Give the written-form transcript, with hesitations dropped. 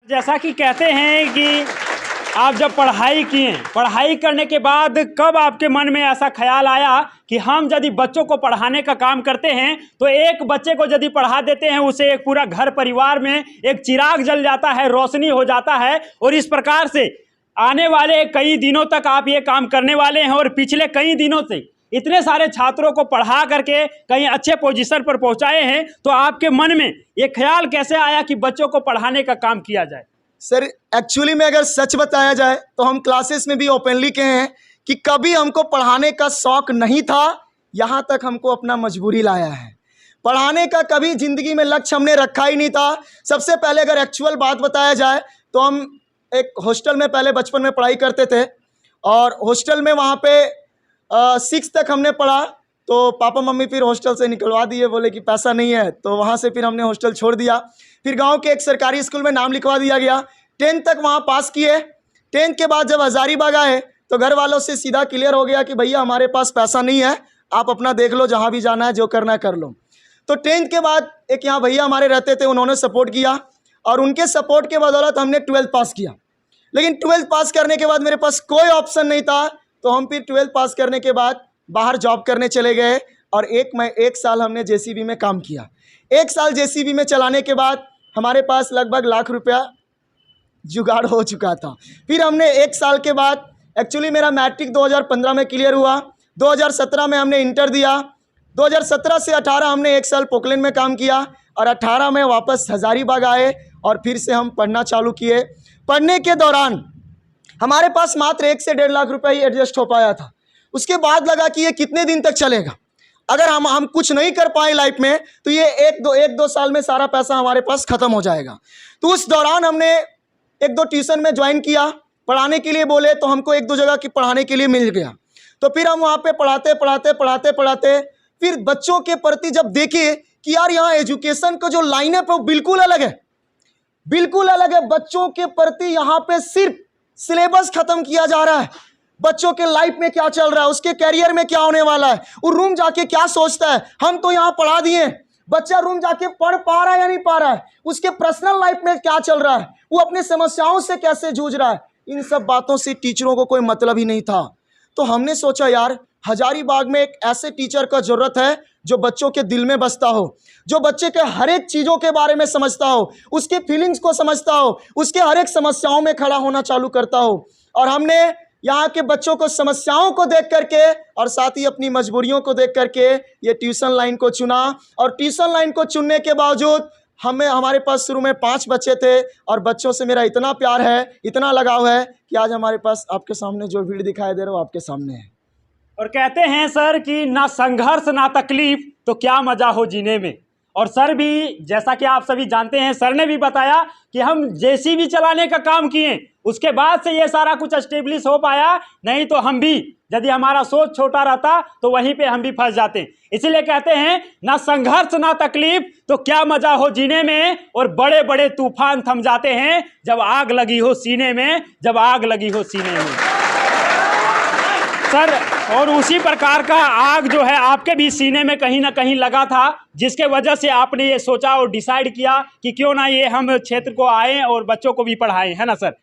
जैसा कि कहते हैं कि आप जब पढ़ाई किए, पढ़ाई करने के बाद कब आपके मन में ऐसा ख्याल आया कि हम यदि बच्चों को पढ़ाने का काम करते हैं तो एक बच्चे को यदि पढ़ा देते हैं उसे एक पूरा घर परिवार में एक चिराग जल जाता है, रोशनी हो जाता है। और इस प्रकार से आने वाले कई दिनों तक आप ये काम करने वाले हैं और पिछले कई दिनों से इतने सारे छात्रों को पढ़ा करके कहीं अच्छे पोजीशन पर पहुंचाए हैं। तो आपके मन में ये ख्याल कैसे आया कि बच्चों को पढ़ाने का काम किया जाए? सर एक्चुअली में अगर सच बताया जाए तो हम क्लासेस में भी ओपनली कहे हैं कि कभी हमको पढ़ाने का शौक नहीं था, यहाँ तक हमको अपना मजबूरी लाया है। पढ़ाने का कभी ज़िंदगी में लक्ष्य हमने रखा ही नहीं था। सबसे पहले अगर एक्चुअल बात बताया जाए तो हम एक हॉस्टल में पहले बचपन में पढ़ाई करते थे और हॉस्टल में वहाँ पे 6 तक हमने पढ़ा। तो पापा मम्मी फिर हॉस्टल से निकलवा दिए, बोले कि पैसा नहीं है, तो वहाँ से फिर हमने हॉस्टल छोड़ दिया। फिर गांव के एक सरकारी स्कूल में नाम लिखवा दिया गया। 10th तक वहाँ पास किए। 10th के बाद जब हज़ारीबाग आए तो घर वालों से सीधा क्लियर हो गया कि भैया हमारे पास पैसा नहीं है, आप अपना देख लो, जहाँ भी जाना है जो करना है कर लो। तो 10th के बाद एक यहाँ भैया हमारे रहते थे, उन्होंने सपोर्ट किया और उनके सपोर्ट के बदौलत हमने 12th पास किया। लेकिन 12th पास करने के बाद मेरे पास कोई ऑप्शन नहीं था, तो हम फिर 12th पास करने के बाद बाहर जॉब करने चले गए और एक साल हमने जेसीबी में काम किया। 1 साल जेसीबी में चलाने के बाद हमारे पास लगभग लाख रुपया जुगाड़ हो चुका था। फिर हमने 1 साल के बाद एक्चुअली मेरा मैट्रिक 2015 में क्लियर हुआ, 2017 में हमने इंटर दिया, 2017 से 18 हमने 1 साल पोकलैंड में काम किया और 18 में वापस हज़ारीबाग आए और फिर से हम पढ़ना चालू किए। पढ़ने के दौरान हमारे पास मात्र 1 से 1.5 लाख रुपया ही एडजस्ट हो पाया था। उसके बाद लगा कि ये कितने दिन तक चलेगा, अगर हम कुछ नहीं कर पाए लाइफ में तो ये एक दो साल में सारा पैसा हमारे पास ख़त्म हो जाएगा। तो उस दौरान हमने 1-2 ट्यूशन में ज्वाइन किया, पढ़ाने के लिए बोले तो हमको 1-2 जगह की पढ़ाने के लिए मिल गया। तो फिर हम वहाँ पे पढ़ाते फिर बच्चों के प्रति जब देखे कि यार यहाँ एजुकेशन का जो लाइनअप है वो बिल्कुल अलग है, बिल्कुल अलग है। बच्चों के प्रति यहाँ पे सिर्फ सिलेबस खत्म किया जा रहा है, बच्चों के लाइफ में क्या चल रहा है, उसके कैरियर में क्या होने वाला है, वो रूम जाके क्या सोचता है। हम तो यहाँ पढ़ा दिए, बच्चा रूम जाके पढ़ पा रहा है या नहीं पा रहा है, उसके पर्सनल लाइफ में क्या चल रहा है, वो अपनी समस्याओं से कैसे जूझ रहा है, इन सब बातों से टीचरों को कोई मतलब ही नहीं था। तो हमने सोचा यार हज़ारीबाग में एक ऐसे टीचर का ज़रूरत है जो बच्चों के दिल में बसता हो, जो बच्चे के हर एक चीज़ों के बारे में समझता हो, उसके फीलिंग्स को समझता हो, उसके हर एक समस्याओं में खड़ा होना चालू करता हो। और हमने यहाँ के बच्चों को समस्याओं को देख करके और साथ ही अपनी मजबूरियों को देख करके ये ट्यूशन लाइन को चुना। और ट्यूशन लाइन को चुनने के बावजूद हमारे पास शुरू में 5 बच्चे थे और बच्चों से मेरा इतना प्यार है, इतना लगाव है कि आज हमारे पास आपके सामने जो भीड़ दिखाई दे रहा है वो आपके सामने है। और कहते हैं सर कि ना संघर्ष ना तकलीफ तो क्या मजा हो जीने में। और सर भी, जैसा कि आप सभी जानते हैं, सर ने भी बताया कि हम जेसीबी चलाने का काम किए, उसके बाद से ये सारा कुछ एस्टेब्लिश हो पाया। नहीं तो हम भी, यदि हमारा सोच छोटा रहता तो वहीं पे हम भी फंस जाते। इसीलिए कहते हैं ना संघर्ष ना तकलीफ तो क्या मजा हो जीने में। और बड़े बड़े तूफान थम जाते हैं जब आग लगी हो सीने में, जब आग लगी हो सीने में सर। और उसी प्रकार का आग जो है आपके भी सीने में कहीं ना कहीं लगा था, जिसके वजह से आपने ये सोचा और डिसाइड किया कि क्यों ना ये हम क्षेत्र को आए और बच्चों को भी पढ़ाएं, है ना सर?